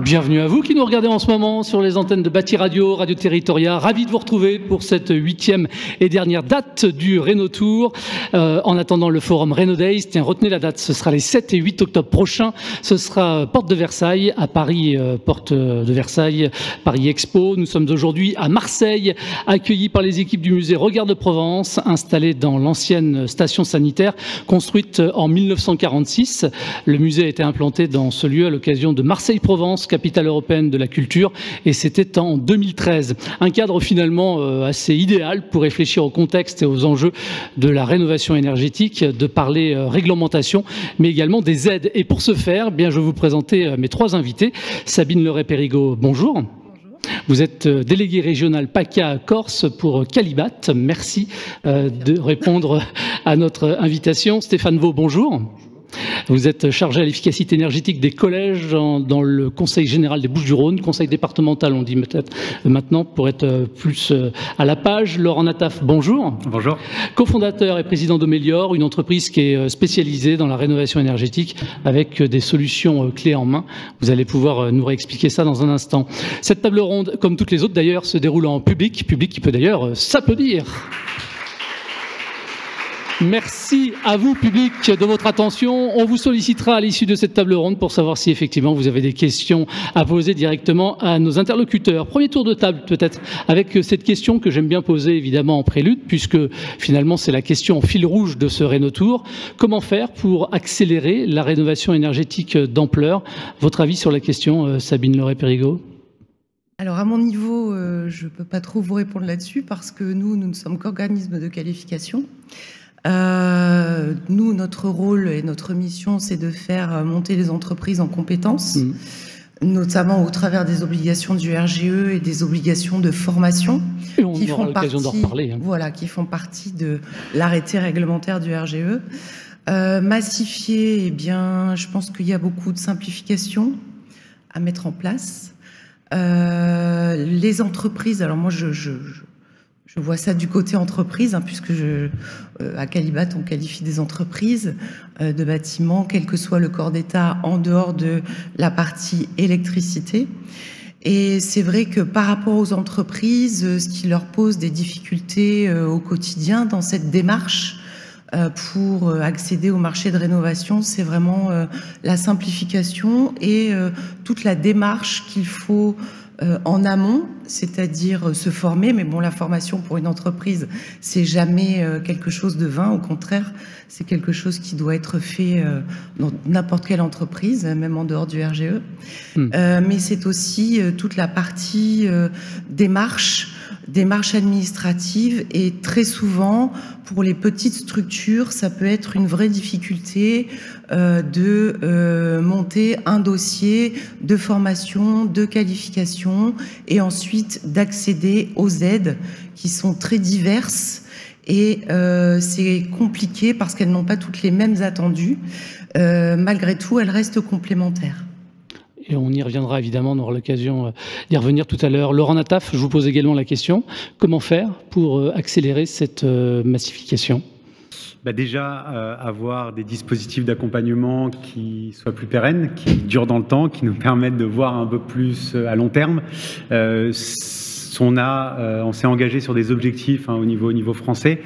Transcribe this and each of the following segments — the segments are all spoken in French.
Bienvenue à vous qui nous regardez en ce moment sur les antennes de Bâti Radio, Radio Territoria. Ravi de vous retrouver pour cette 8e et dernière date du Rhénotour. En attendant le forum Rheno Days, tiens, retenez la date, ce sera les 7 et 8 octobre prochains. Ce sera Porte de Versailles, à Paris, Porte de Versailles, Paris Expo. Nous sommes aujourd'hui à Marseille, accueillis par les équipes du musée Regard de Provence, installé dans l'ancienne station sanitaire, construite en 1946. Le musée a été implanté dans ce lieu à l'occasion de Marseille-Provence, capitale européenne de la culture, et c'était en 2013. Un cadre finalement assez idéal pour réfléchir au contexte et aux enjeux de la rénovation énergétique, de parler réglementation, mais également des aides. Et pour ce faire, bien, je vais vous présenter mes trois invités. Sabine Leray-Périgot, bonjour. Vous êtes délégué régional PACA Corse pour Calibat. Merci de répondre à notre invitation. Stéphane Vaux, bonjour. Vous êtes chargé à l'efficacité énergétique des collèges dans le Conseil général des Bouches-du-Rhône, Conseil départemental, on dit peut-être maintenant, pour être plus à la page. Laurent Nataf, bonjour. Bonjour. Cofondateur et président d'Omelior, une entreprise qui est spécialisée dans la rénovation énergétique avec des solutions clés en main. Vous allez pouvoir nous réexpliquer ça dans un instant. Cette table ronde, comme toutes les autres d'ailleurs, se déroule en public qui peut d'ailleurs s'applaudir. Merci à vous, public, de votre attention. On vous sollicitera à l'issue de cette table ronde pour savoir si effectivement vous avez des questions à poser directement à nos interlocuteurs. Premier tour de table peut-être avec cette question que j'aime bien poser évidemment en prélude, puisque finalement c'est la question en fil rouge de ce Rhénotour. Comment faire pour accélérer la rénovation énergétique d'ampleur? Votre avis sur la question, Sabine Leray-Périgot? Alors à mon niveau, je ne peux pas trop vous répondre là-dessus parce que nous ne sommes qu'organisme de qualification. Nous, notre rôle et notre mission, c'est de faire monter les entreprises en compétences, notamment au travers des obligations du RGE et des obligations de formation qui font partie, voilà, qui font partie de l'arrêté réglementaire du RGE. Massifier, eh bien, je pense qu'il y a beaucoup de simplifications à mettre en place. Les entreprises, alors moi, je vois ça du côté entreprise, hein, puisque à Calibat, on qualifie des entreprises de bâtiments, quel que soit le corps d'État, en dehors de la partie électricité. Et c'est vrai que par rapport aux entreprises, ce qui leur pose des difficultés au quotidien dans cette démarche pour accéder au marché de rénovation, c'est vraiment la simplification et toute la démarche qu'il faut en amont, c'est-à-dire se former, mais bon, la formation pour une entreprise, c'est jamais quelque chose de vain, au contraire, c'est quelque chose qui doit être fait dans n'importe quelle entreprise, même en dehors du RGE. Mais c'est aussi toute la partie démarche administrative, et très souvent, pour les petites structures, ça peut être une vraie difficulté de monter un dossier de formation, de qualification, et ensuite d'accéder aux aides qui sont très diverses. Et c'est compliqué parce qu'elles n'ont pas toutes les mêmes attendus. Malgré tout, elles restent complémentaires. Et on y reviendra évidemment, on aura l'occasion d'y revenir tout à l'heure. Laurent Nataf, je vous pose également la question. Comment faire pour accélérer cette massification? Déjà, avoir des dispositifs d'accompagnement qui soient plus pérennes, qui durent dans le temps, qui nous permettent de voir un peu plus à long terme. On s'est engagé sur des objectifs au niveau français.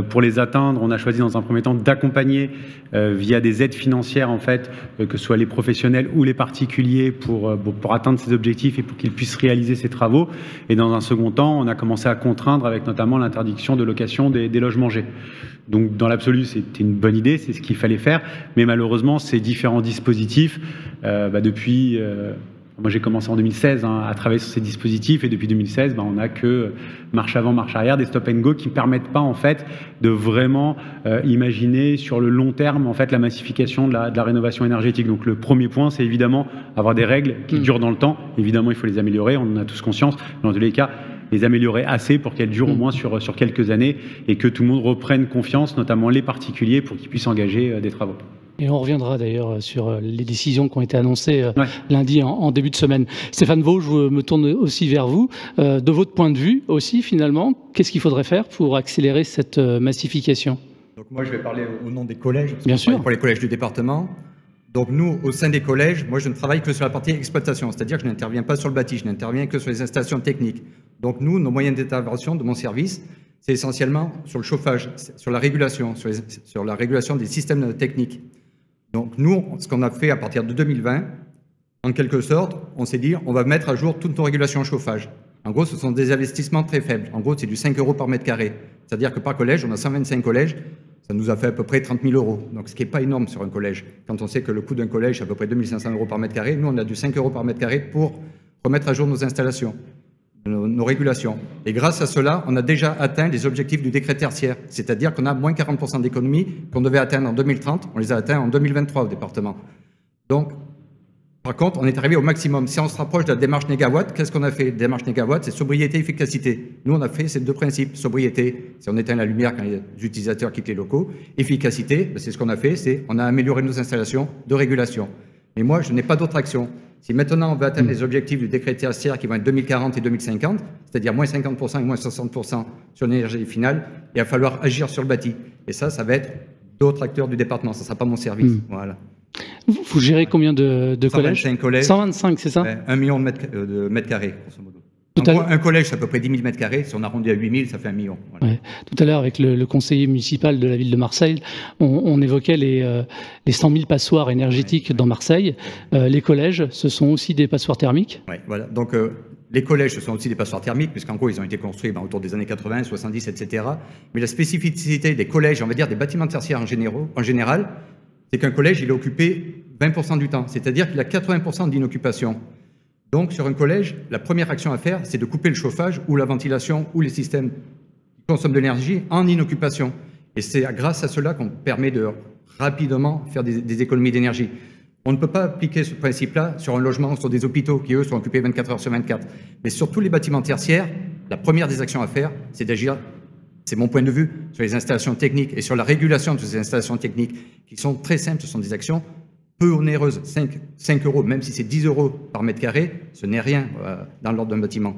Pour les atteindre, on a choisi dans un premier temps d'accompagner via des aides financières, en fait, que ce soit les professionnels ou les particuliers pour atteindre ces objectifs et pour qu'ils puissent réaliser ces travaux. Et dans un second temps, on a commencé à contraindre avec notamment l'interdiction de location des logements G. Donc dans l'absolu, c'était une bonne idée, c'est ce qu'il fallait faire. Mais malheureusement, ces différents dispositifs, depuis... Moi, j'ai commencé en 2016 à travailler sur ces dispositifs, et depuis 2016, on n'a que marche avant, marche arrière, des stop and go qui ne permettent pas en fait de vraiment imaginer sur le long terme en fait la massification de la rénovation énergétique. Donc le premier point, c'est évidemment avoir des règles qui durent dans le temps. Évidemment, il faut les améliorer, on en a tous conscience. Mais dans tous les cas, les améliorer assez pour qu'elles durent au moins sur quelques années et que tout le monde reprenne confiance, notamment les particuliers, pour qu'ils puissent engager des travaux. Et on reviendra d'ailleurs sur les décisions qui ont été annoncées lundi en début de semaine. Stéphane Vaux, je me tourne aussi vers vous. De votre point de vue aussi, finalement, qu'est-ce qu'il faudrait faire pour accélérer cette massification? Donc moi, je vais parler au nom des collèges. Bien sûr. Pour les collèges du département. Donc nous, au sein des collèges, moi je ne travaille que sur la partie exploitation, c'est-à-dire que je n'interviens pas sur le bâti, je n'interviens que sur les installations techniques. Donc nous, nos moyens d'intervention de mon service, c'est essentiellement sur le chauffage, sur la régulation, sur la régulation des systèmes techniques. Donc nous, ce qu'on a fait à partir de 2020, en quelque sorte, on s'est dit, on va mettre à jour toutes nos régulations chauffage. En gros, ce sont des investissements très faibles. En gros, c'est du 5 € par mètre carré. C'est-à-dire que par collège, on a 125 collèges, ça nous a fait à peu près 30 000 €. Donc, ce qui n'est pas énorme sur un collège. Quand on sait que le coût d'un collège, c'est à peu près 2 500 € par mètre carré, nous, on a du 5 € par mètre carré pour remettre à jour nos installations, nos régulations. Et grâce à cela, on a déjà atteint les objectifs du décret tertiaire. C'est-à-dire qu'on a moins 40% d'économies qu'on devait atteindre en 2030. On les a atteints en 2023 au département. Donc, par contre, on est arrivé au maximum. Si on se rapproche de la démarche négawatt, qu'est-ce qu'on a fait? La démarche négawatt, c'est sobriété, efficacité. Nous, on a fait ces deux principes. Sobriété, c'est on éteint la lumière quand les utilisateurs quittent les locaux. Efficacité, c'est ce qu'on a fait, c'est on a amélioré nos installations de régulation. Mais moi, je n'ai pas d'autre action. Si maintenant on veut atteindre les objectifs du décret tertiaire qui vont être 2040 et 2050, c'est-à-dire moins 50% et moins 60% sur l'énergie finale, il va falloir agir sur le bâti. Et ça va être d'autres acteurs du département. Ça ne sera pas mon service. Voilà. Vous gérez combien de collèges? 125 collèges. 125, c'est ça? 1 million de mètres carrés, grosso modo. Un collège, c'est à peu près 10 000 mètres carrés. Si on arrondit à 8 000, ça fait 1 million. Voilà. Ouais. Tout à l'heure, avec le conseiller municipal de la ville de Marseille, on évoquait les 100 000 passoires énergétiques dans Marseille. Les collèges, ce sont aussi des passoires thermiques? Oui, voilà. Donc, les collèges, ce sont aussi des passoires thermiques, puisqu'en gros, ils ont été construits autour des années 80, 70, etc. Mais la spécificité des collèges, on va dire des bâtiments tertiaires en général, c'est qu'un collège, il est occupé 20% du temps. C'est-à-dire qu'il a 80% d'inoccupation. Donc, sur un collège, la première action à faire, c'est de couper le chauffage ou la ventilation ou les systèmes qui consomment de l'énergie en inoccupation. Et c'est grâce à cela qu'on permet de rapidement faire des économies d'énergie. On ne peut pas appliquer ce principe-là sur un logement, sur des hôpitaux qui, eux, sont occupés 24 heures sur 24. Mais sur tous les bâtiments tertiaires, la première des actions à faire, c'est d'agir, c'est mon point de vue, sur les installations techniques et sur la régulation de ces installations techniques qui sont très simples. Ce sont des actions peu onéreuses. 5 €, même si c'est 10 € par mètre carré, ce n'est rien dans l'ordre d'un bâtiment.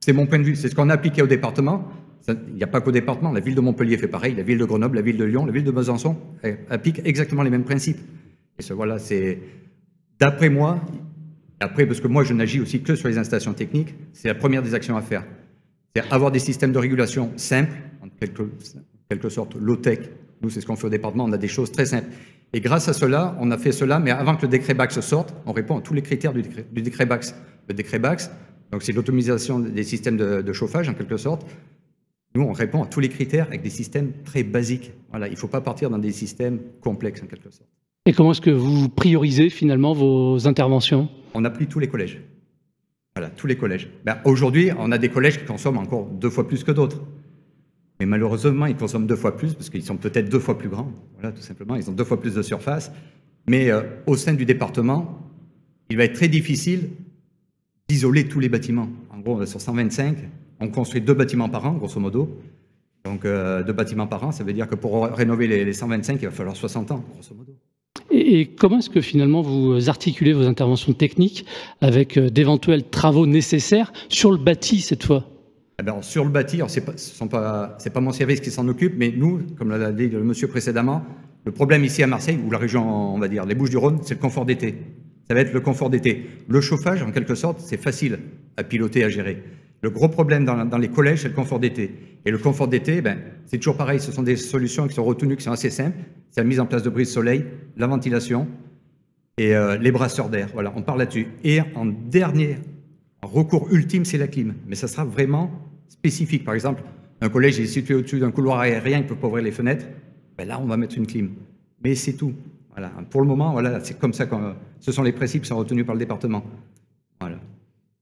C'est mon point de vue. C'est ce qu'on a appliqué au département. Il n'y a pas qu'au département. La ville de Montpellier fait pareil. La ville de Grenoble, la ville de Lyon, la ville de Besançon appliquent exactement les mêmes principes. Et voilà, c'est d'après moi, après, parce que moi je n'agis aussi que sur les installations techniques, c'est la première des actions à faire. C'est avoir des systèmes de régulation simples, en quelque sorte low-tech. Nous, c'est ce qu'on fait au département, on a des choses très simples. Et grâce à cela, on a fait cela, mais avant que le décret BAX sorte, on répond à tous les critères du décret BAX. Le décret BAX, donc c'est l'automatisation des systèmes de chauffage, en quelque sorte. Nous, on répond à tous les critères avec des systèmes très basiques. Voilà, il ne faut pas partir dans des systèmes complexes, en quelque sorte. Et comment est-ce que vous priorisez finalement vos interventions? On applique tous les collèges. Voilà, tous les collèges. Aujourd'hui, on a des collèges qui consomment encore 2 fois plus que d'autres. Mais malheureusement, ils consomment 2 fois plus parce qu'ils sont peut-être 2 fois plus grands. Voilà, tout simplement, ils ont 2 fois plus de surface. Mais au sein du département, il va être très difficile d'isoler tous les bâtiments. En gros, sur 125, on construit 2 bâtiments par an, grosso modo. Donc, 2 bâtiments par an, ça veut dire que pour rénover les 125, il va falloir 60 ans, grosso modo. Et comment est-ce que finalement vous articulez vos interventions techniques avec d'éventuels travaux nécessaires sur le bâti cette fois? Sur le bâti, c'est pas mon service qui s'en occupe, mais nous, comme l'a dit le monsieur précédemment, le problème ici à Marseille, ou la région, on va dire, les Bouches-du-Rhône, c'est le confort d'été. Ça va être le confort d'été. Le chauffage, en quelque sorte, c'est facile à piloter, à gérer. Le gros problème dans les collèges, c'est le confort d'été. Et le confort d'été, c'est toujours pareil, ce sont des solutions qui sont retenues, qui sont assez simples. C'est la mise en place de brise-soleil, la ventilation et les brasseurs d'air. Voilà, on parle là-dessus. Et en dernier recours ultime, c'est la clim. Mais ça sera vraiment spécifique. Par exemple, un collège est situé au-dessus d'un couloir aérien, il ne peut pas ouvrir les fenêtres. Là, on va mettre une clim. Mais c'est tout. Voilà. Pour le moment, voilà, c'est comme ça que ce sont les principes qui sont retenus par le département. Voilà.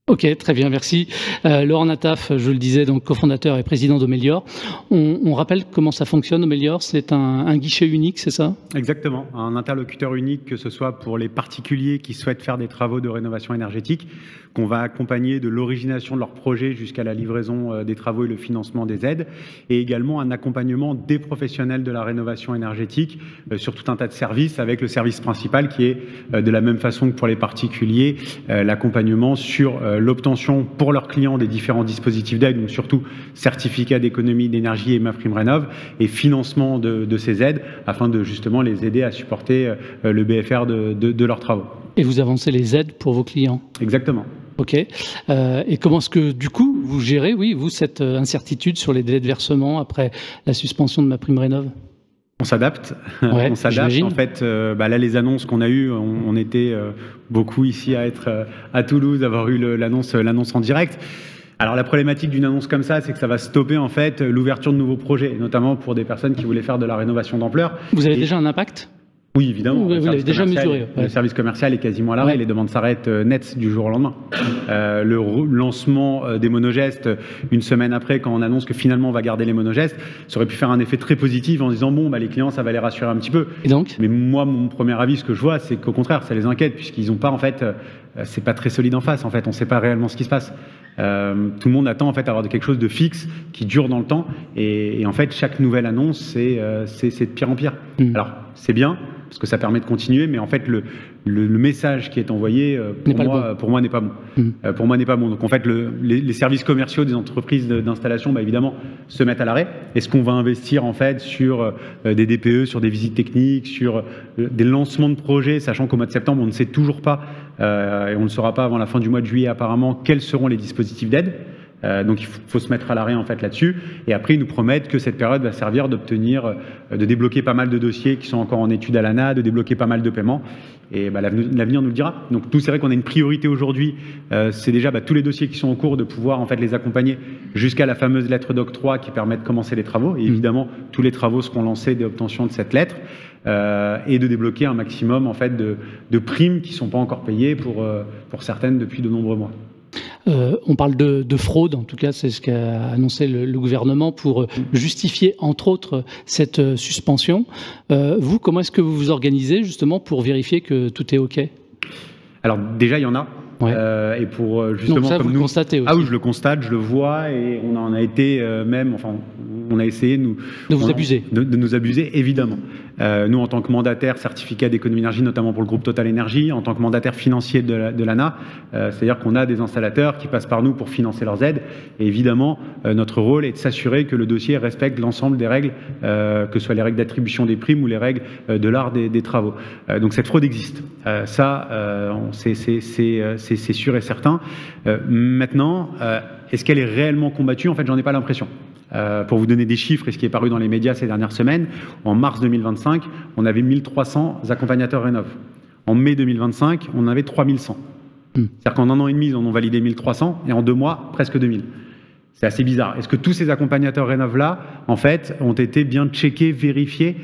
Ok, très bien, merci. Laurent Nataf, je le disais, donc cofondateur et président d'Omelior. On rappelle comment ça fonctionne, Omelior, c'est un guichet unique, c'est ça? Exactement, un interlocuteur unique, que ce soit pour les particuliers qui souhaitent faire des travaux de rénovation énergétique, qu'on va accompagner de l'origination de leur projet jusqu'à la livraison des travaux et le financement des aides, et également un accompagnement des professionnels de la rénovation énergétique sur tout un tas de services, avec le service principal qui est de la même façon que pour les particuliers, l'accompagnement sur l'obtention pour leurs clients des différents dispositifs d'aide, donc surtout certificats d'économie d'énergie et MaPrimeRénov', et financement de ces aides afin de justement les aider à supporter le BFR de leurs travaux. Et vous avancez les aides pour vos clients? Exactement. Ok. Et comment est-ce que, du coup, vous gérez, oui, vous, cette incertitude sur les délais de versement après la suspension de MaPrimeRénov'? On s'adapte. Ouais, on s'adapte. En fait, là, les annonces qu'on a eues, on était beaucoup ici à être à Toulouse, avoir eu l'annonce en direct. Alors la problématique d'une annonce comme ça, c'est que ça va stopper en fait l'ouverture de nouveaux projets, notamment pour des personnes qui voulaient faire de la rénovation d'ampleur. Vous avez déjà un impact? Oui, évidemment. Vous l'avez déjà mesuré. Le service commercial est quasiment à l'arrêt, les demandes s'arrêtent net du jour au lendemain. Le lancement des monogestes, une semaine après, quand on annonce que finalement on va garder les monogestes, ça aurait pu faire un effet très positif en se disant bon, les clients, ça va les rassurer un petit peu. Et donc? Mais moi, mon premier avis, ce que je vois, c'est qu'au contraire, ça les inquiète, puisqu'ils n'ont pas, en fait, c'est pas très solide en face, en fait, on ne sait pas réellement ce qui se passe. Tout le monde attend en fait à avoir quelque chose de fixe qui dure dans le temps, et en fait chaque nouvelle annonce c'est de pire en pire. Alors c'est bien parce que ça permet de continuer, mais en fait le message qui est envoyé pour moi n'est pas bon. Pour moi n'est pas bon. Donc en fait les services commerciaux des entreprises d'installation évidemment se mettent à l'arrêt. Est-ce qu'on va investir en fait sur des DPE, sur des visites techniques, sur des lancements de projets, sachant qu'au mois de septembre on ne sait toujours pas et on ne le saura pas avant la fin du mois de juillet apparemment quels seront les dispositifs d'aide. Donc il faut se mettre à l'arrêt en fait là-dessus, et après ils nous promettent que cette période va servir d'obtenir, de débloquer pas mal de dossiers qui sont encore en étude à l'ANA, de débloquer pas mal de paiements, et l'avenir nous le dira. Donc nous c'est vrai qu'on a une priorité aujourd'hui, c'est déjà tous les dossiers qui sont en cours de pouvoir en fait les accompagner jusqu'à la fameuse lettre d'octroi qui permet de commencer les travaux, et évidemment tous les travaux seront lancés dès l'obtention de cette lettre, et de débloquer un maximum en fait de primes qui ne sont pas encore payées pour certaines depuis de nombreux mois. On parle de fraude, en tout cas c'est ce qu'a annoncé le gouvernement pour justifier entre autres cette suspension. Vous, comment est-ce que vous vous organisez justement pour vérifier que tout est OK? Alors déjà il y en a. Ouais. Et pour justement donc ça, comme vous nous, le constatez aussi. Ah oui, je le constate, je le vois, et on en a été même, enfin, on a essayé de vous abuser. De nous abuser, évidemment. Nous, en tant que mandataire certificat d'économie d'énergie, notamment pour le groupe Total Énergie, en tant que mandataire financier de l'ANA, c'est-à-dire qu'on a des installateurs qui passent par nous pour financer leurs aides. Et évidemment, notre rôle est de s'assurer que le dossier respecte l'ensemble des règles, que ce soit les règles d'attribution des primes ou les règles de l'art des travaux. Donc cette fraude existe. C'est sûr et certain. Maintenant, est-ce qu'elle est réellement combattue? En fait, j'en ai pas l'impression. Pour vous donner des chiffres, et ce qui est paru dans les médias ces dernières semaines, en mars 2025, on avait 1300 accompagnateurs Rénov'. En mai 2025, on en avait 3100. C'est-à-dire qu'en un an et demi, ils en ont validé 1300, et en 2 mois, presque 2000. C'est assez bizarre. Est-ce que tous ces accompagnateurs Rénov'-là, en fait, ont été bien checkés, vérifiés,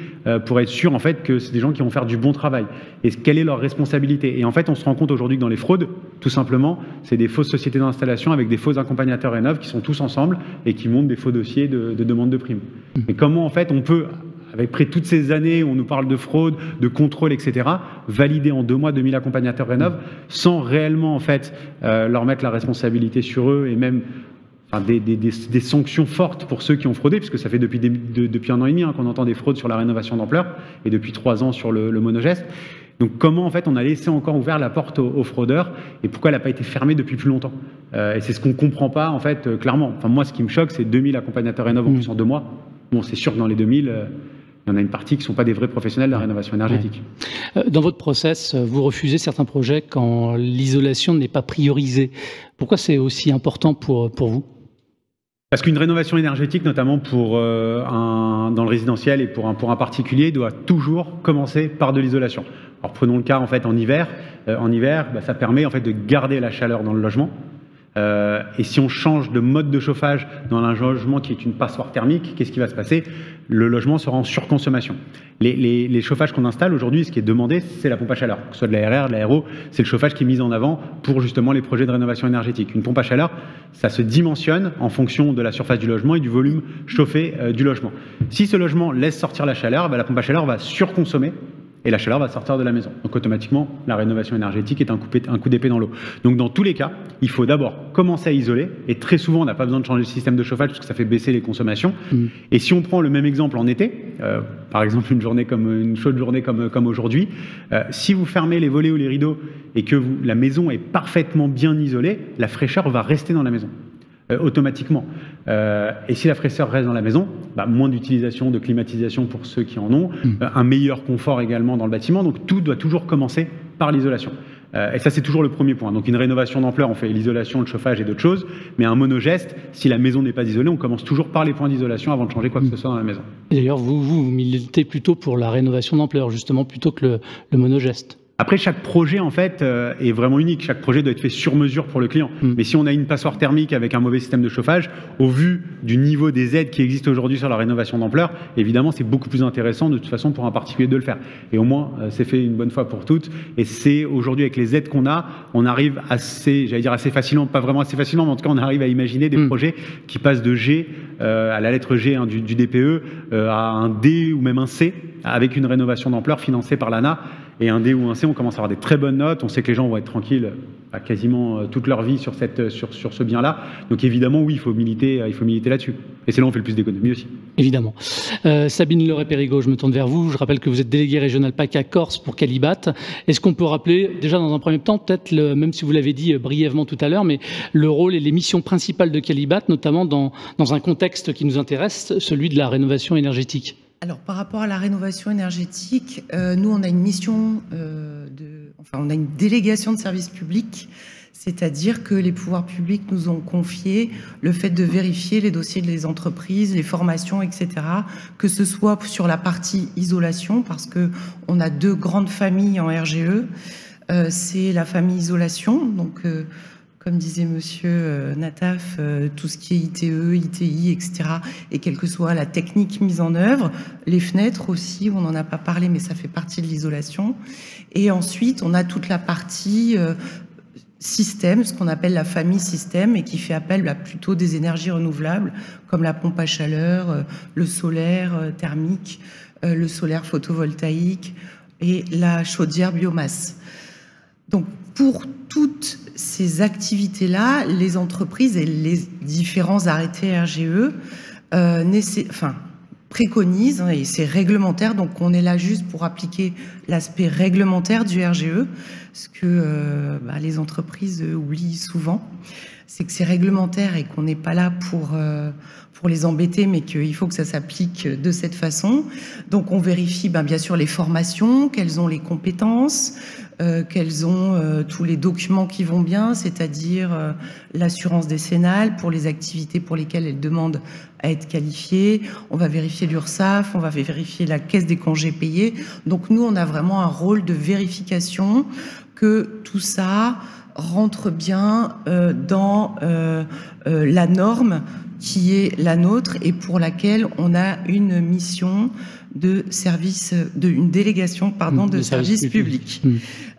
pour être sûr, en fait, que c'est des gens qui vont faire du bon travail? Et quelle est leur responsabilité? Et en fait, on se rend compte aujourd'hui que dans les fraudes, tout simplement, c'est des fausses sociétés d'installation avec des faux accompagnateurs Rénov' qui sont tous ensemble et qui montent des faux dossiers de demande de primes. Mais comment, en fait, on peut, après toutes ces années où on nous parle de fraude, de contrôle, etc., valider en 2 mois 2000 accompagnateurs Rénov' sans réellement, en fait, leur mettre la responsabilité sur eux, et même des sanctions fortes pour ceux qui ont fraudé, puisque ça fait depuis 1 an et demi qu'on entend des fraudes sur la rénovation d'ampleur, et depuis 3 ans sur le monogeste. Donc comment en fait on a laissé encore ouvert la porte aux fraudeurs, et pourquoi elle n'a pas été fermée depuis plus longtemps? Et c'est ce qu'on ne comprend pas en fait clairement. Enfin moi ce qui me choque, c'est 2000 accompagnateurs Rénov' en plus en 2 mois. Bon, c'est sûr que dans les 2000, il y en a une partie qui ne sont pas des vrais professionnels de la rénovation énergétique. Dans votre process, vous refusez certains projets quand l'isolation n'est pas priorisée. Pourquoi c'est aussi important pour vous? Parce qu'une rénovation énergétique, notamment dans le résidentiel et pour un particulier, doit toujours commencer par de l'isolation. Alors prenons le cas en fait en hiver. Ça permet en fait de garder la chaleur dans le logement. Et si on change de mode de chauffage dans un logement qui est une passoire thermique, qu'est-ce qui va se passer? Le logement sera en surconsommation. Les chauffages qu'on installe aujourd'hui, ce qui est demandé, c'est la pompe à chaleur. Que ce soit de l'ARR, de l'ARO, c'est le chauffage qui est mis en avant pour justement les projets de rénovation énergétique. Une pompe à chaleur, ça se dimensionne en fonction de la surface du logement et du volume chauffé du logement. Si ce logement laisse sortir la chaleur, la pompe à chaleur va surconsommer. et la chaleur va sortir de la maison. Donc automatiquement, la rénovation énergétique est un coup d'épée dans l'eau. Donc dans tous les cas, il faut d'abord commencer à isoler, et très souvent on n'a pas besoin de changer le système de chauffage parce que ça fait baisser les consommations. Et si on prend le même exemple en été, par exemple une chaude journée comme aujourd'hui, si vous fermez les volets ou les rideaux et que la maison est parfaitement bien isolée, la fraîcheur va rester dans la maison. Automatiquement. Et si la fraîcheur reste dans la maison, moins d'utilisation de climatisation pour ceux qui en ont, un meilleur confort également dans le bâtiment. Donc tout doit toujours commencer par l'isolation. Et ça, c'est toujours le premier point. Donc une rénovation d'ampleur, on fait l'isolation, le chauffage et d'autres choses. Mais un monogeste, si la maison n'est pas isolée, on commence toujours par les points d'isolation avant de changer quoi que ce soit dans la maison. D'ailleurs, vous militez plutôt pour la rénovation d'ampleur, justement, plutôt que le monogeste. Après, chaque projet, en fait, est vraiment unique. Chaque projet doit être fait sur mesure pour le client. Mais si on a une passoire thermique avec un mauvais système de chauffage, au vu du niveau des aides qui existent aujourd'hui sur la rénovation d'ampleur, évidemment, c'est beaucoup plus intéressant de toute façon pour un particulier de le faire. Et au moins, c'est fait une bonne fois pour toutes. Et c'est aujourd'hui, avec les aides qu'on a, on arrive assez facilement, pas vraiment assez facilement, mais en tout cas, on arrive à imaginer des projets qui passent de G à la lettre G du DPE à un D ou même un C avec une rénovation d'ampleur financée par l'ANA. Et un D ou un C, on commence à avoir des très bonnes notes. On sait que les gens vont être tranquilles quasiment toute leur vie sur ce bien-là. Donc évidemment, oui, il faut militer là-dessus. Et c'est là où on fait le plus d'économies aussi. Évidemment. Sabine Leray-Périgot, je me tourne vers vous. Je rappelle que vous êtes déléguée régionale PACA Corse pour Qualibat. Est-ce qu'on peut rappeler, déjà dans un premier temps, peut-être, même si vous l'avez dit brièvement tout à l'heure, mais le rôle et les missions principales de Qualibat, notamment dans un contexte qui nous intéresse, celui de la rénovation énergétique? Alors, par rapport à la rénovation énergétique, nous, on a une mission on a une délégation de service public, c'est-à-dire que les pouvoirs publics nous ont confié le fait de vérifier les dossiers des entreprises, les formations, etc., que ce soit sur la partie isolation, parce que on a 2 grandes familles en RGE. C'est la famille isolation, donc comme disait Monsieur Nataf, tout ce qui est ITE, ITI, etc., et quelle que soit la technique mise en œuvre, les fenêtres aussi, on n'en a pas parlé, mais ça fait partie de l'isolation. Et ensuite, on a toute la partie système, ce qu'on appelle la famille système, et qui fait appel à plutôt des énergies renouvelables, comme la pompe à chaleur, le solaire thermique, le solaire photovoltaïque et la chaudière biomasse. Donc, pour toutes ces activités-là, les entreprises et les différents arrêtés RGE préconisent, et c'est réglementaire, donc on est là juste pour appliquer l'aspect réglementaire du RGE, ce que les entreprises oublient souvent, c'est que c'est réglementaire et qu'on n'est pas là pour les embêter, mais qu'il faut que ça s'applique de cette façon. Donc on vérifie bien sûr les formations, quelles ont les compétences, quels ont tous les documents qui vont bien, c'est-à-dire l'assurance décennale pour les activités pour lesquelles elles demandent à être qualifiées. On va vérifier l'URSSAF, on va vérifier la caisse des congés payés. Donc nous, on a vraiment un rôle de vérification que tout ça rentre bien dans la norme qui est la nôtre et pour laquelle on a une mission de service, une délégation de service public.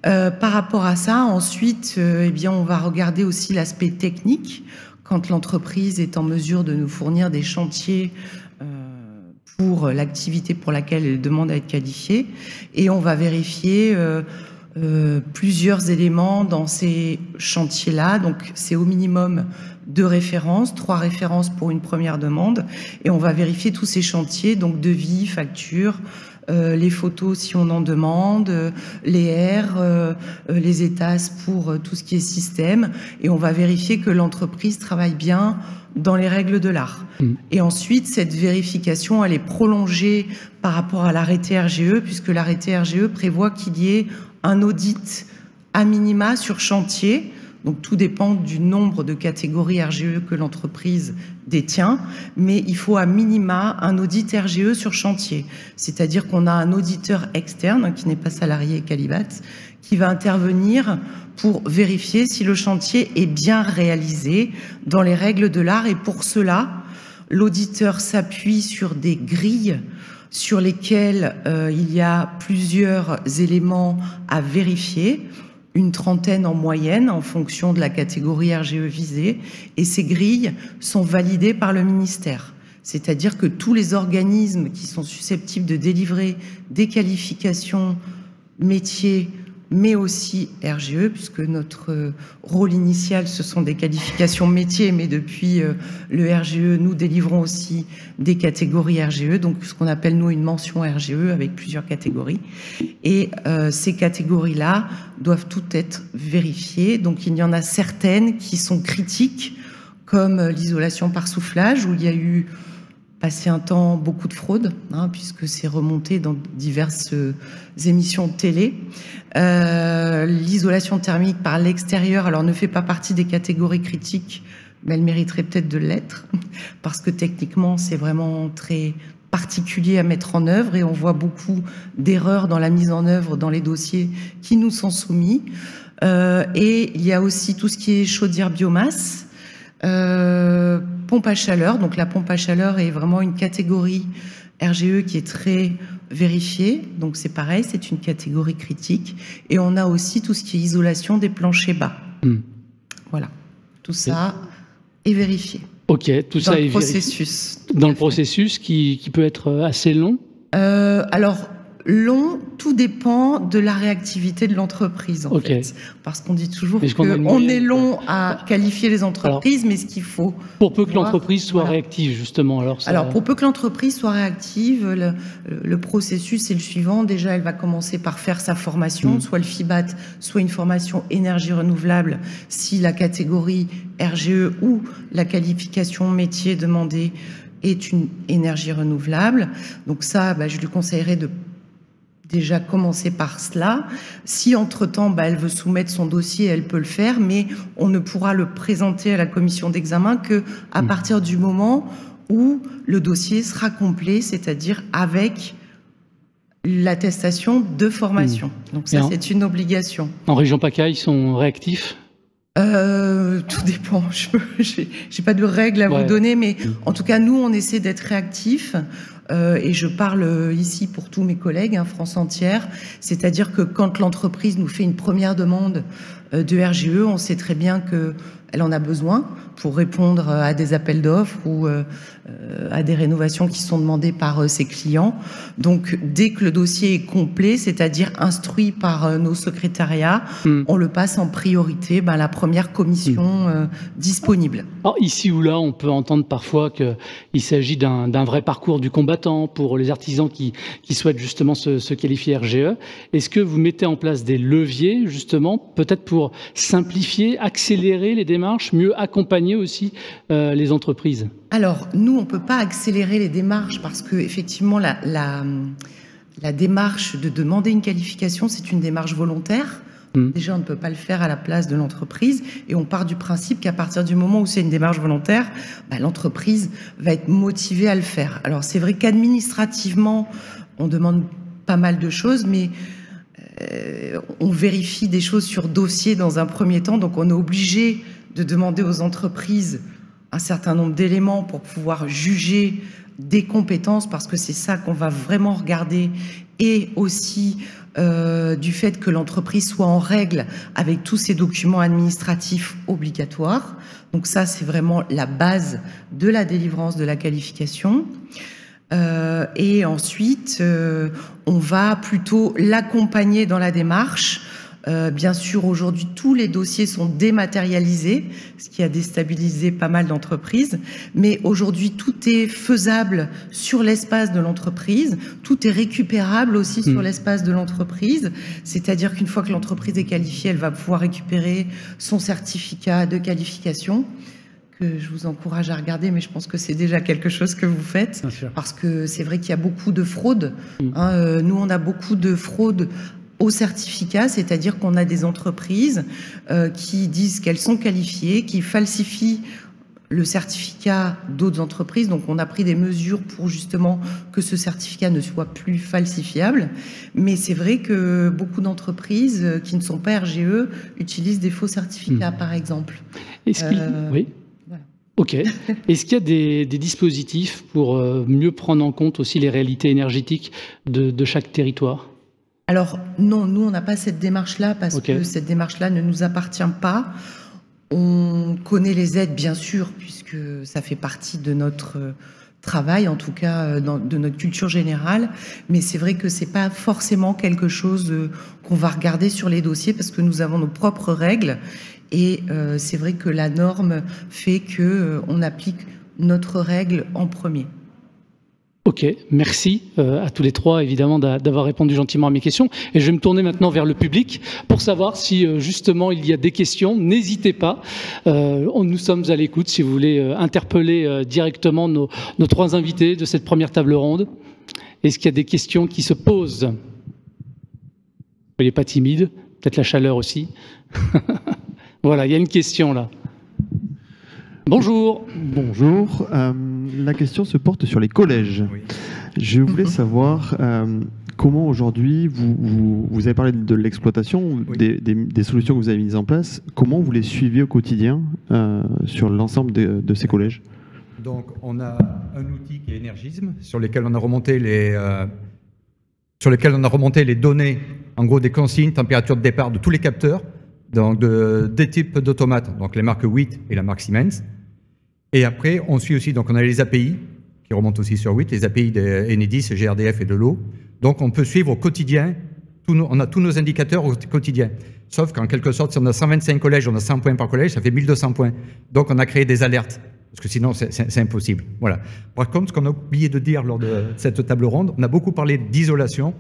Par rapport à ça, ensuite, on va regarder aussi l'aspect technique quand l'entreprise est en mesure de nous fournir des chantiers pour l'activité pour laquelle elle demande à être qualifiée, et on va vérifier plusieurs éléments dans ces chantiers-là. Donc, c'est au minimum 2 références, 3 références pour une première demande, et on va vérifier tous ces chantiers, donc devis, factures, les photos si on en demande, les R, les étasses pour tout ce qui est système, et on va vérifier que l'entreprise travaille bien dans les règles de l'art. Et ensuite, cette vérification, elle est prolongée par rapport à l'arrêté RGE, puisque l'arrêté RGE prévoit qu'il y ait un audit à minima sur chantier. Donc tout dépend du nombre de catégories RGE que l'entreprise détient, mais il faut à minima un audit RGE sur chantier. C'est-à-dire qu'on a un auditeur externe, qui n'est pas salarié Qualibat, qui va intervenir pour vérifier si le chantier est bien réalisé dans les règles de l'art. Et pour cela, l'auditeur s'appuie sur des grilles sur lesquelles il y a plusieurs éléments à vérifier, une trentaine en moyenne en fonction de la catégorie RGE visée, et ces grilles sont validées par le ministère. C'est-à-dire que tous les organismes qui sont susceptibles de délivrer des qualifications métier, mais aussi RGE, puisque notre rôle initial, ce sont des qualifications métiers, mais depuis le RGE, nous délivrons aussi des catégories RGE, donc ce qu'on appelle, nous, une mention RGE avec plusieurs catégories. Et ces catégories-là doivent toutes être vérifiées. Donc, il y en a certaines qui sont critiques, comme l'isolation par soufflage, où il y a eu passé un temps beaucoup de fraude, puisque c'est remonté dans diverses émissions de télé. L'isolation thermique par l'extérieur, alors ne fait pas partie des catégories critiques, mais elle mériterait peut-être de l'être, parce que techniquement, c'est vraiment très particulier à mettre en œuvre et on voit beaucoup d'erreurs dans la mise en œuvre dans les dossiers qui nous sont soumis. Et il y a aussi tout ce qui est chaudière biomasse, pompe à chaleur. Donc la pompe à chaleur est vraiment une catégorie RGE qui est très vérifiée. Donc c'est pareil, c'est une catégorie critique. Et on a aussi tout ce qui est isolation des planchers bas. Voilà, tout ça est vérifié. Ok, tout ça est processus. Dans le processus qui peut être assez long. Alors long, tout dépend de la réactivité de l'entreprise, en fait. Parce qu'on dit toujours qu'on est long à qualifier les entreprises, mais ce qu'il faut... Pour peu que l'entreprise soit réactive, justement. Alors, pour peu que l'entreprise soit réactive, le processus est le suivant. Déjà, elle va commencer par faire sa formation, soit le FIBAT, soit une formation énergie renouvelable, si la catégorie RGE ou la qualification métier demandée est une énergie renouvelable. Donc ça, je lui conseillerais de déjà commencer par cela. Si entre-temps, elle veut soumettre son dossier, elle peut le faire, mais on ne pourra le présenter à la commission d'examen qu'à partir du moment où le dossier sera complet, c'est-à-dire avec l'attestation de formation. Donc ça, c'est une obligation. En région PACA, ils sont réactifs ? Tout dépend. J'ai pas de règles à vous donner, mais en tout cas, nous, on essaie d'être réactifs. Et je parle ici pour tous mes collègues, France entière, c'est-à-dire que quand l'entreprise nous fait une première demande de RGE, on sait très bien qu'elle en a besoin pour répondre à des appels d'offres ou à des rénovations qui sont demandées par ses clients. Donc, dès que le dossier est complet, c'est-à-dire instruit par nos secrétariats, on le passe en priorité à la première commission disponible. Alors, ici ou là, on peut entendre parfois qu'il s'agit d'un vrai parcours du combattant pour les artisans qui souhaitent justement se qualifier RGE. Est-ce que vous mettez en place des leviers, justement, peut-être pour simplifier, accélérer les démarches, mieux accompagner aussi les entreprises? Alors, nous, on ne peut pas accélérer les démarches parce que effectivement, la démarche de demander une qualification, c'est une démarche volontaire. Déjà, on ne peut pas le faire à la place de l'entreprise et on part du principe qu'à partir du moment où c'est une démarche volontaire, l'entreprise va être motivée à le faire. Alors, c'est vrai qu'administrativement, on demande pas mal de choses, mais on vérifie des choses sur dossier dans un premier temps, donc on est obligé de demander aux entreprises un certain nombre d'éléments pour pouvoir juger des compétences, parce que c'est ça qu'on va vraiment regarder, et aussi du fait que l'entreprise soit en règle avec tous ces documents administratifs obligatoires. Donc ça, c'est vraiment la base de la délivrance de la qualification. Et ensuite, on va plutôt l'accompagner dans la démarche. Bien sûr, aujourd'hui, tous les dossiers sont dématérialisés, ce qui a déstabilisé pas mal d'entreprises. Mais aujourd'hui, tout est faisable sur l'espace de l'entreprise. Tout est récupérable aussi sur l'espace de l'entreprise. C'est-à-dire qu'une fois que l'entreprise est qualifiée, elle va pouvoir récupérer son certificat de qualification, que je vous encourage à regarder, mais je pense que c'est déjà quelque chose que vous faites. Parce que c'est vrai qu'il y a beaucoup de fraude. Nous, on a beaucoup de fraude au certificat, c'est-à-dire qu'on a des entreprises qui disent qu'elles sont qualifiées, qui falsifient le certificat d'autres entreprises. Donc, on a pris des mesures pour justement que ce certificat ne soit plus falsifiable. Mais c'est vrai que beaucoup d'entreprises qui ne sont pas RGE utilisent des faux certificats, par exemple. Oui. Voilà. Ok. Est-ce qu'il y a des dispositifs pour mieux prendre en compte aussi les réalités énergétiques de chaque territoire ? Alors non, nous on n'a pas cette démarche-là parce que cette démarche-là ne nous appartient pas. On connaît les aides bien sûr puisque ça fait partie de notre travail, en tout cas de notre culture générale, mais c'est vrai que c'est pas forcément quelque chose qu'on va regarder sur les dossiers parce que nous avons nos propres règles et c'est vrai que la norme fait que on applique notre règle en premier. Ok, merci à tous les trois évidemment d'avoir répondu gentiment à mes questions. Et je vais me tourner maintenant vers le public pour savoir si justement il y a des questions. N'hésitez pas, nous sommes à l'écoute si vous voulez interpeller directement nos trois invités de cette première table ronde. Est-ce qu'il y a des questions qui se posent? Soyez pas timide, peut-être la chaleur aussi. Voilà, il y a une question là. Bonjour. Bonjour. La question se porte sur les collèges. Oui. Je voulais savoir comment aujourd'hui, vous avez parlé de l'exploitation, Oui. des solutions que vous avez mises en place. Comment vous les suivez au quotidien sur l'ensemble de ces collèges? Donc, on a un outil qui est Énergisme, sur lequel on a remonté les données, en gros des consignes, température de départ de tous les capteurs, donc des types d'automates, donc les marques WIT et la marque Siemens. Et après, on suit aussi, donc on a les API, qui remontent aussi sur WIT, les API de Enedis, GRDF et de l'eau. Donc on peut suivre au quotidien, on a tous nos indicateurs au quotidien. Sauf qu'en quelque sorte, si on a 125 collèges, on a 100 points par collège, ça fait 1200 points. Donc on a créé des alertes, parce que sinon c'est impossible. Voilà. Par contre, ce qu'on a oublié de dire lors de cette table ronde, on a beaucoup parlé d'isolation.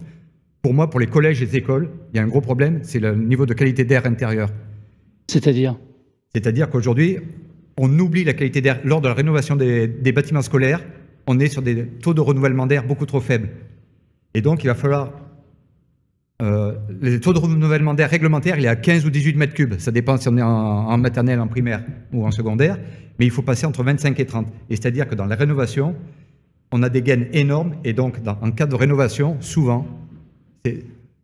Pour moi, pour les collèges et les écoles, il y a un gros problème, c'est le niveau de qualité d'air intérieur. C'est-à-dire? C'est-à-dire qu'aujourd'hui, on oublie la qualité d'air. Lors de la rénovation des bâtiments scolaires, on est sur des taux de renouvellement d'air beaucoup trop faibles. Et donc, il va falloir... les taux de renouvellement d'air réglementaires, il est à 15 ou 18 mètres cubes. Ça dépend si on est en maternelle, en primaire ou en secondaire. Mais il faut passer entre 25 et 30. Et c'est-à-dire que dans la rénovation, on a des gains énormes. Et donc, en cas de rénovation, souvent...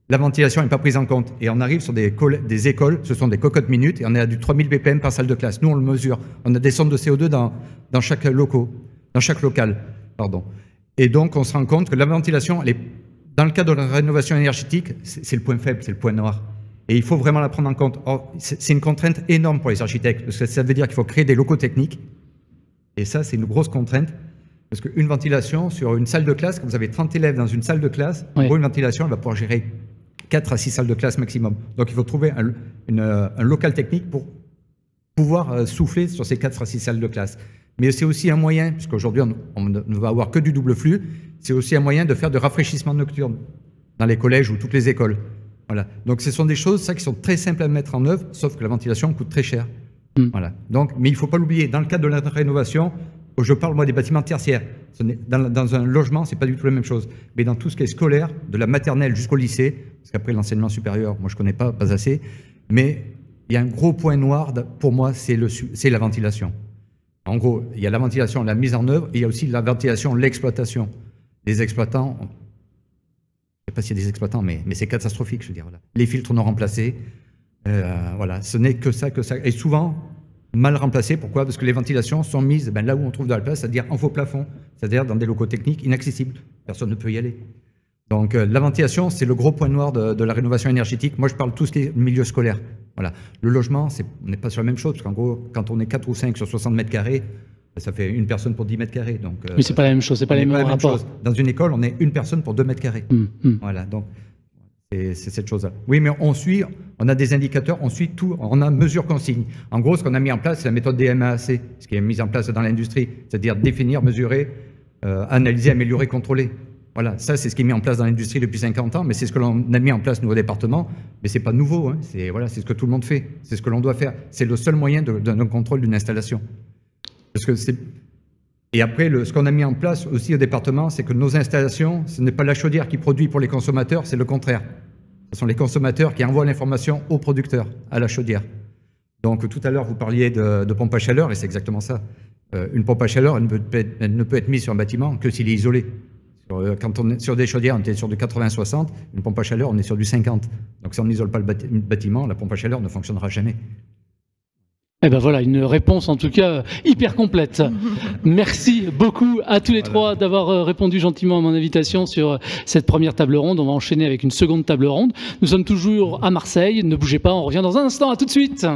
la ventilation n'est pas prise en compte. Et on arrive sur des écoles, ce sont des cocottes minutes, et on est à du 3000 ppm par salle de classe. Nous, on le mesure. On a des sondes de CO2 dans chaque local. Pardon. Et donc, on se rend compte que la ventilation, dans le cadre de la rénovation énergétique, c'est le point faible, c'est le point noir. Et il faut vraiment la prendre en compte. C'est une contrainte énorme pour les architectes, parce que ça veut dire qu'il faut créer des locaux techniques. Et ça, c'est une grosse contrainte. Parce qu'une ventilation sur une salle de classe, quand vous avez 30 élèves dans une salle de classe, oui. Une ventilation, elle va pouvoir gérer 4 à 6 salles de classe maximum. Donc il faut trouver un local technique pour pouvoir souffler sur ces 4 à 6 salles de classe. Mais c'est aussi un moyen, puisqu'aujourd'hui on ne va avoir que du double flux, c'est aussi un moyen de faire de rafraîchissement nocturne dans les collèges ou toutes les écoles. Voilà. Donc ce sont des choses qui sont très simples à mettre en œuvre, sauf que la ventilation coûte très cher. Voilà. Donc, mais il ne faut pas l'oublier, dans le cadre de la rénovation, je parle moi des bâtiments tertiaires. Dans un logement, ce n'est pas du tout la même chose. Mais dans tout ce qui est scolaire, de la maternelle jusqu'au lycée, parce qu'après l'enseignement supérieur, moi je ne connais pas assez, mais il y a un gros point noir pour moi, c'est la ventilation. En gros, il y a la ventilation, la mise en œuvre, et il y a aussi la ventilation, l'exploitation. Les exploitants, je ne sais pas s'il y a des exploitants, mais c'est catastrophique, je veux dire. Voilà. Les filtres non remplacés, voilà, ce n'est que ça. Et souvent, mal remplacés. Pourquoi? Parce que les ventilations sont mises là où on trouve de la place, c'est-à-dire en faux plafond, c'est-à-dire dans des locaux techniques inaccessibles. Personne ne peut y aller. Donc la ventilation, c'est le gros point noir de la rénovation énergétique. Moi, je parle de tout ce qui est milieu scolaire. Voilà. Le logement, on n'est pas sur la même chose, parce qu'en gros, quand on est 4 ou 5 sur 60 mètres carrés, ça fait une personne pour 10 mètres carrés. Donc, mais c'est pas la même chose, c'est pas les mêmes rapports. Dans une école, on est une personne pour 2 mètres carrés. Voilà, donc c'est cette chose-là. Oui, mais on a des indicateurs, on suit tout, on a mesure consigne. En gros, ce qu'on a mis en place, c'est la méthode des MAAC, ce qui est mis en place dans l'industrie, c'est-à-dire définir, mesurer, analyser, améliorer, contrôler. Voilà, ça c'est ce qui est mis en place dans l'industrie depuis 50 ans, mais c'est ce que l'on a mis en place au département, mais c'est pas nouveau, hein. C'est ce que tout le monde fait, c'est ce que l'on doit faire. C'est le seul moyen d'un contrôle d'une installation. Parce que et après, ce qu'on a mis en place aussi au département, c'est que nos installations, ce n'est pas la chaudière qui produit pour les consommateurs, c'est le contraire. Ce sont les consommateurs qui envoient l'information aux producteurs, à la chaudière. Donc tout à l'heure, vous parliez de pompe à chaleur, et c'est exactement ça. Une pompe à chaleur, elle ne peut être mise sur un bâtiment que s'il est isolé. Quand on est sur des chaudières, on est sur du 80-60, une pompe à chaleur, on est sur du 50. Donc si on n'isole pas le bâtiment, la pompe à chaleur ne fonctionnera jamais. Eh ben voilà, une réponse en tout cas hyper complète. Merci beaucoup à tous les trois d'avoir répondu gentiment à mon invitation sur cette première table ronde. On va enchaîner avec une seconde table ronde. Nous sommes toujours à Marseille, ne bougez pas, on revient dans un instant, à tout de suite.